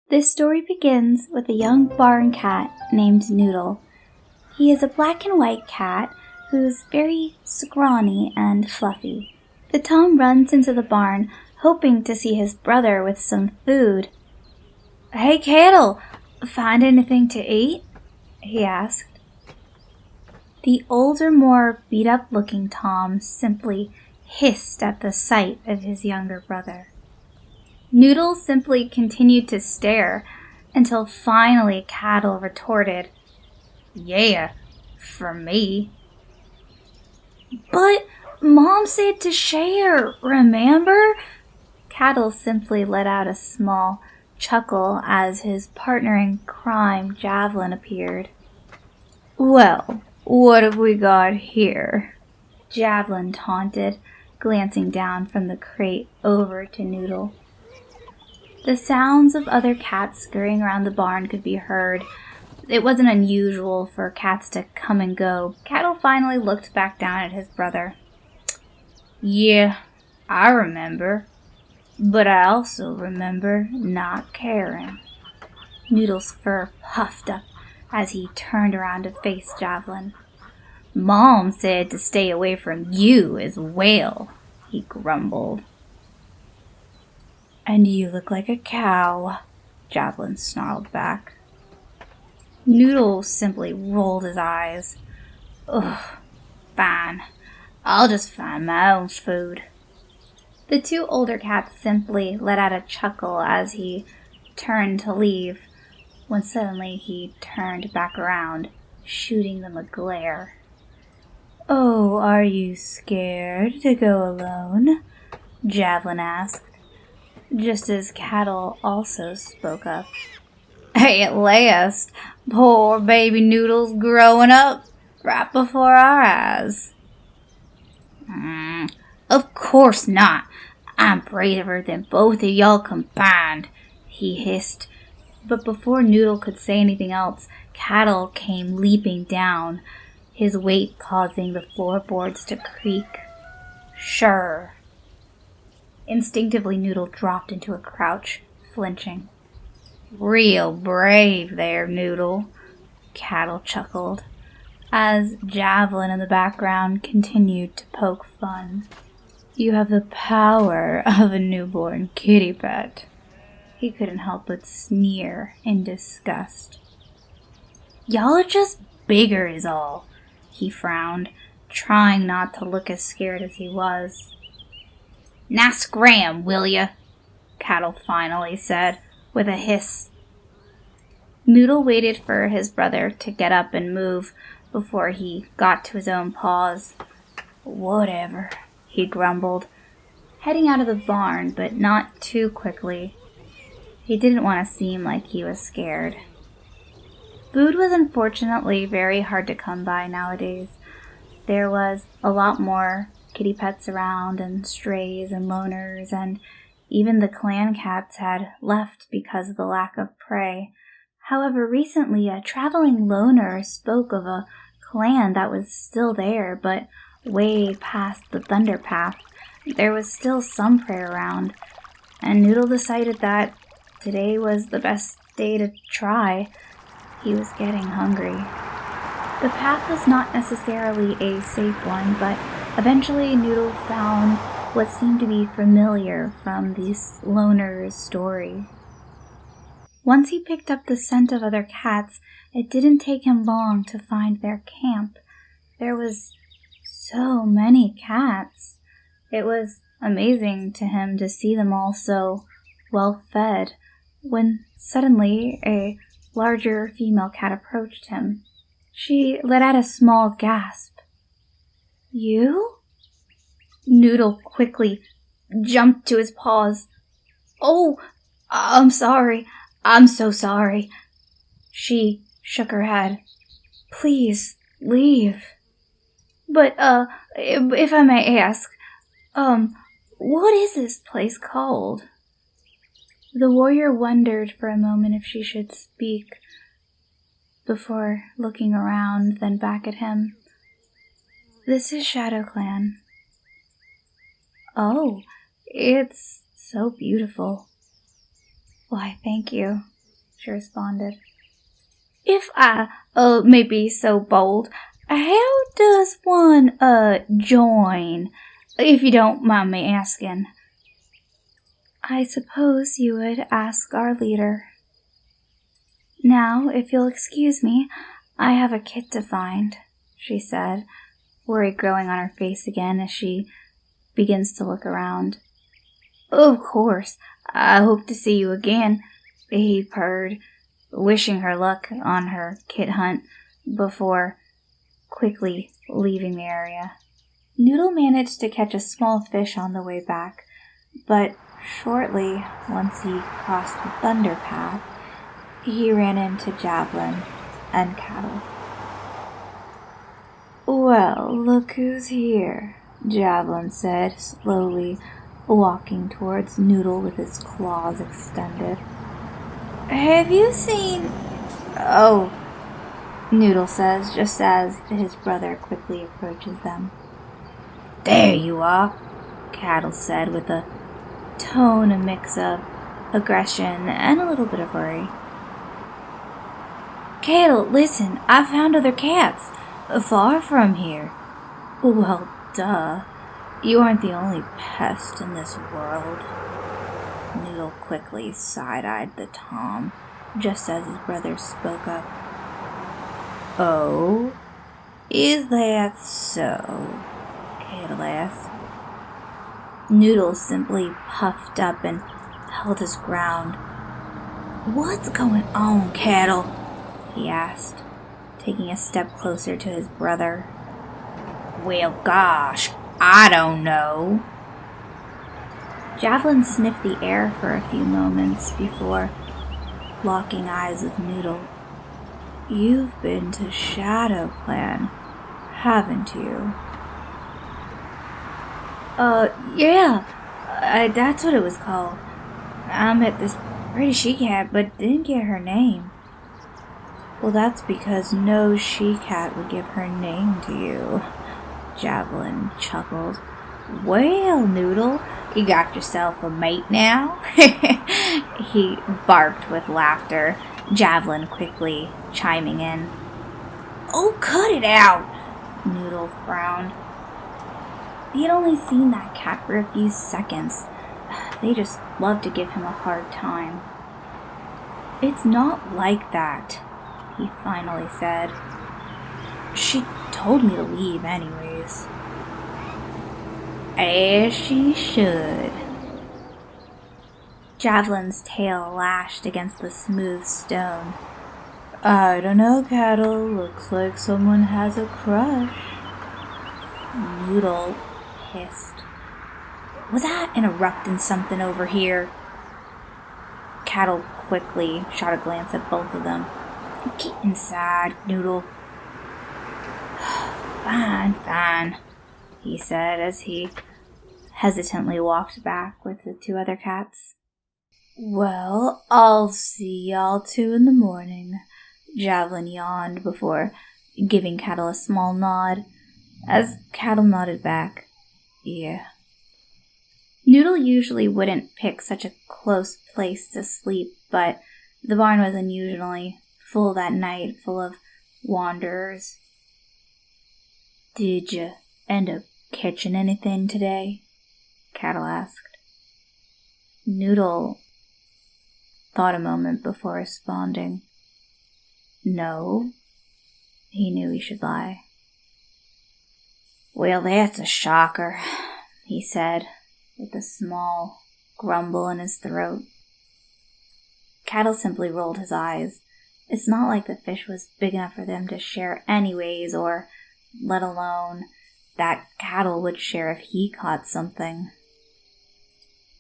This story begins with a young barn cat named Noodle. He is a black and white cat who's very scrawny and fluffy. The Tom runs into the barn, hoping to see his brother with some food. "Hey, Cattle, find anything to eat?" he asked. The older, more beat-up-looking Tom simply hissed at the sight of his younger brother. Noodle simply continued to stare until finally Cattle retorted, "Yeah, for me." "But Mom said to share, remember?" Cattle simply let out a small chuckle as his partner in crime, Javelin, appeared. "Well, what have we got here?" Javelin taunted, glancing down from the crate over to Noodle. The sounds of other cats scurrying around the barn could be heard. It wasn't unusual for cats to come and go. Cattle finally looked back down at his brother. "Yeah, I remember. But I also remember not caring." Noodle's fur puffed up as he turned around to face Javelin. "Mom said to stay away from you as well," he grumbled. "And you look like a cow," Javelin snarled back. Noodle simply rolled his eyes. "Ugh, fine. I'll just find my own food." The two older cats simply let out a chuckle as he turned to leave, when suddenly he turned back around, shooting them a glare. "Oh, are you scared to go alone?" Javelin asked, just as Cattle also spoke up. "Hey, at last, poor baby Noodle's growing up right before our eyes." "Of course not. I'm braver than both of y'all combined," he hissed. But before Noodle could say anything else, Cattle came leaping down, his weight causing the floorboards to creak. "Sure." Instinctively, Noodle dropped into a crouch, flinching. "Real brave there, Noodle," Cattle chuckled, as Javelin in the background continued to poke fun. "You have the power of a newborn kitty pet." He couldn't help but sneer in disgust. "Y'all are just bigger is all," he frowned, trying not to look as scared as he was. "Now scram, will ya?" Cattle finally said, with a hiss. Noodle waited for his brother to get up and move before he got to his own paws. "Whatever," he grumbled, heading out of the barn, but not too quickly. He didn't want to seem like he was scared. Food was unfortunately very hard to come by nowadays. There was a lot more kitty pets around, and strays and loners, and even the clan cats had left because of the lack of prey. However, recently a traveling loner spoke of a clan that was still there, but way past the Thunder Path. There was still some prey around, and Noodle decided that today was the best day to try. He was getting hungry. The path was not necessarily a safe one, but eventually Noodle found what seemed to be familiar from this loner's story. Once he picked up the scent of other cats, it didn't take him long to find their camp. There was so many cats. It was amazing to him to see them all so well fed, when suddenly a larger female cat approached him. She let out a small gasp. "You?" Noodle quickly jumped to his paws. "Oh, I'm sorry. I'm so sorry." She shook her head. "Please, leave." "But, if I may ask, what is this place called?" The warrior wondered for a moment if she should speak, before looking around, then back at him. "This is Shadow Clan." "Oh, it's so beautiful." "Why, thank you." she responded. If I, may be so bold, how does one, join, if you don't mind me asking? I suppose you would ask our leader. Now, if you'll excuse me, I have a kit to find, she said, worry growing on her face again as she begins to look around. Of course, I hope to see you again, he purred, wishing her luck on her kit hunt before quickly leaving the area. Noodle managed to catch a small fish on the way back, but shortly, once he crossed the thunder path, he ran into Javelin and Cattle. Well, look who's here, Javelin said, slowly walking towards Noodle with his claws extended. Have you seen... Oh, Noodle says, just as his brother quickly approaches them. There you are, Cattle said with a tone, a mix of aggression and a little bit of worry. Cattle, listen, I found other cats, far from here. Well, duh. You aren't the only pest in this world. Noodle quickly side-eyed the Tom, just as his brother spoke up. Oh, is that so? Cattle asked. Noodle simply puffed up and held his ground. What's going on, Cattle? He asked, taking a step closer to his brother. Well, gosh, I don't know. Javelin sniffed the air for a few moments before locking eyes with Noodle. You've been to Shadow Clan, haven't you? Yeah, that's what it was called. I met this pretty she-cat, but didn't get her name. Well, that's because no she-cat would give her name to you. Javelin chuckled. Well, Noodle, you got yourself a mate now? He barked with laughter, Javelin quickly chiming in. Oh, cut it out! Noodle frowned. He had only seen that cat for a few seconds. They just loved to give him a hard time. It's not like that, he finally said. She told me to leave anyways. As she should. Javelin's tail lashed against the smooth stone. I don't know, Cattle. Looks like someone has a crush. Noodle hissed. Was I interrupting something over here? Cattle quickly shot a glance at both of them. Get inside, Noodle. Fine, he said as he hesitantly walked back with the two other cats. Well, I'll see y'all 2 in the morning, Javelin yawned before giving Cattle a small nod, as Cattle nodded back. Yeah. Noodle usually wouldn't pick such a close place to sleep, but the barn was unusually full that night, full of wanderers. Did you end up catching anything today? Cattle asked. Noodle thought a moment before responding. No. He knew he should lie. Well, that's a shocker, he said, with a small grumble in his throat. Cattle simply rolled his eyes. It's not like the fish was big enough for them to share anyways, or let alone that Cattle would share if he caught something.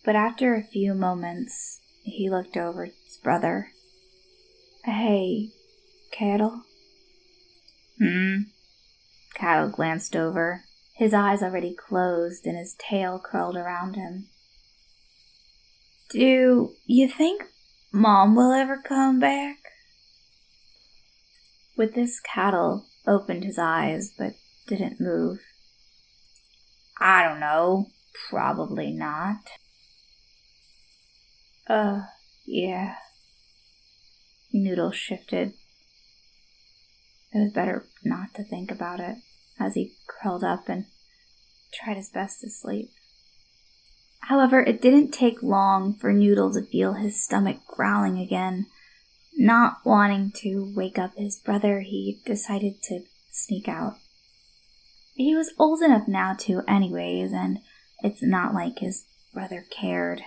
But after a few moments, he looked over at his brother. Hey, Cattle? Cattle glanced over, his eyes already closed and his tail curled around him. Do you think Mom will ever come back? With this, Cattle opened his eyes but didn't move. I don't know. Probably not. Yeah. Noodle shifted. It was better not to think about it as he curled up and tried his best to sleep. However, it didn't take long for Noodle to feel his stomach growling again. Not wanting to wake up his brother, he decided to sneak out. He was old enough now to anyways, and it's not like his brother cared.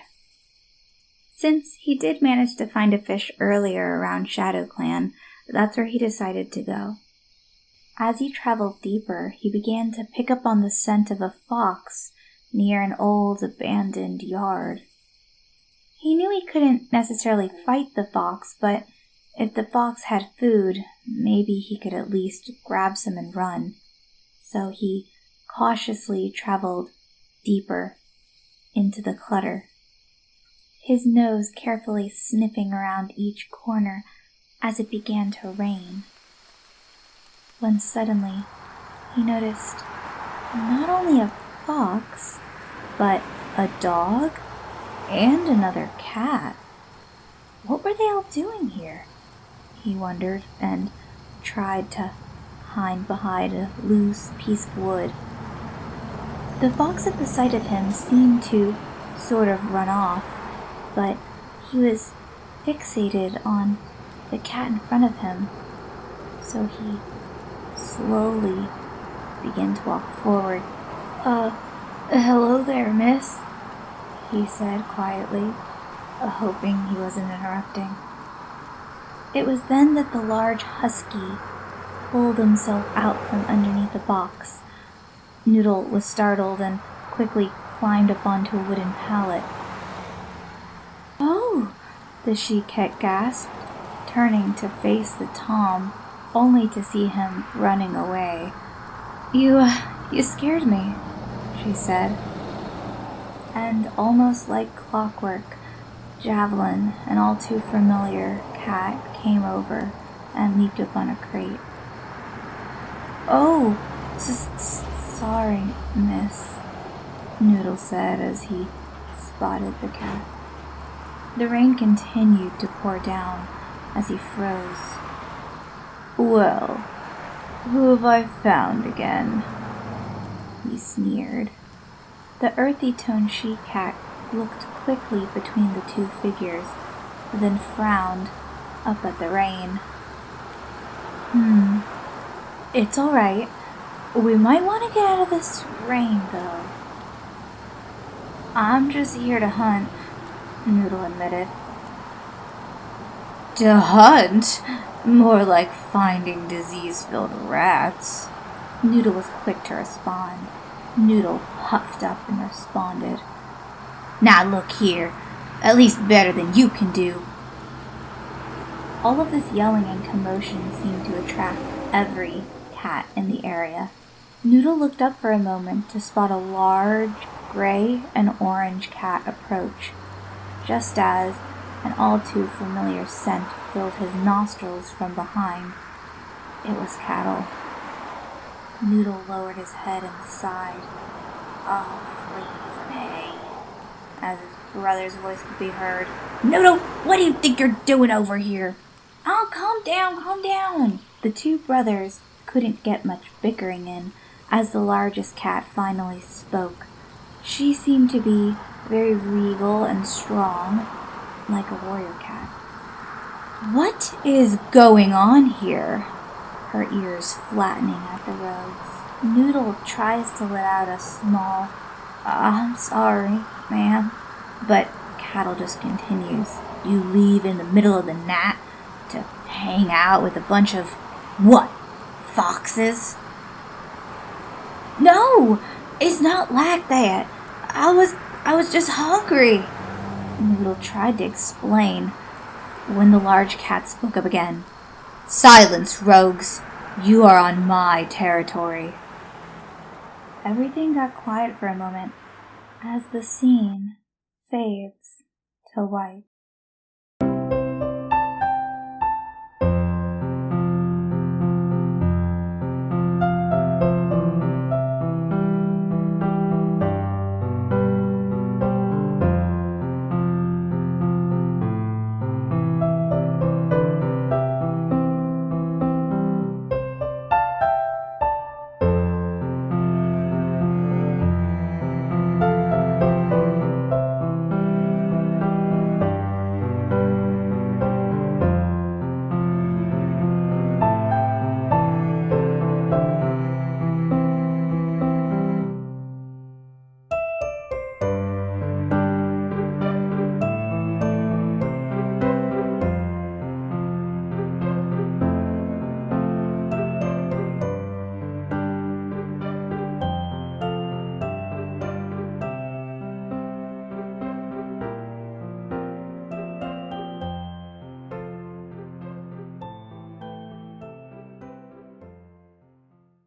Since he did manage to find a fish earlier around Shadow Clan, that's where he decided to go. As he traveled deeper, he began to pick up on the scent of a fox near an old abandoned yard. He knew he couldn't necessarily fight the fox, but if the fox had food, maybe he could at least grab some and run. So he cautiously traveled deeper into the clutter, his nose carefully sniffing around each corner as it began to rain. When suddenly he noticed not only a fox, but a dog and another cat. What were they all doing here? He wondered and tried to hide behind a loose piece of wood. The fox at the sight of him seemed to sort of run off, but he was fixated on the cat in front of him, so he slowly began to walk forward. Hello there, miss," he said quietly, hoping he wasn't interrupting. It was then that the large husky pulled himself out from underneath the box. Noodle was startled and quickly climbed up onto a wooden pallet. "Oh!" the she-cat gasped, turning to face the Tom, only to see him running away. You scared me," she said. And almost like clockwork, Javelin, an all too familiar cat, came over and leaped up on a crate. "Oh, sorry, miss," Noodle said as he spotted the cat. The rain continued to pour down as he froze. "Well, who have I found again?" he sneered. The earthy-toned she-cat looked quickly between the two figures, then frowned up at the rain. It's all right. We might want to get out of this rain, though." "I'm just here to hunt," Noodle admitted. "To hunt? More like finding disease-filled rats." Noodle was quick to respond. Noodle huffed up and responded. "Now look here, at least better than you can do." All of this yelling and commotion seemed to attract every cat in the area. Noodle looked up for a moment to spot a large gray and orange cat approach, just as an all too familiar scent filled his nostrils from behind. It was cattle. Noodle lowered his head and sighed. "Oh, please, May," as his brother's voice could be heard. "Noodle, what do you think you're doing over here?" "Oh, calm down. The two brothers couldn't get much bickering in as the largest cat finally spoke. She seemed to be very regal and strong, like a warrior cat. "What is going on here?" her ears flattening at the roads. Noodle tries to let out a small, "I'm sorry, ma'am," but Cattle just continues. "You leave in the middle of the night to hang out with a bunch of, what, foxes?" "No, it's not like that. I was just hungry," Noodle tried to explain when the large cat spoke up again. "Silence, rogues! You are on my territory." Everything got quiet for a moment as the scene fades to white.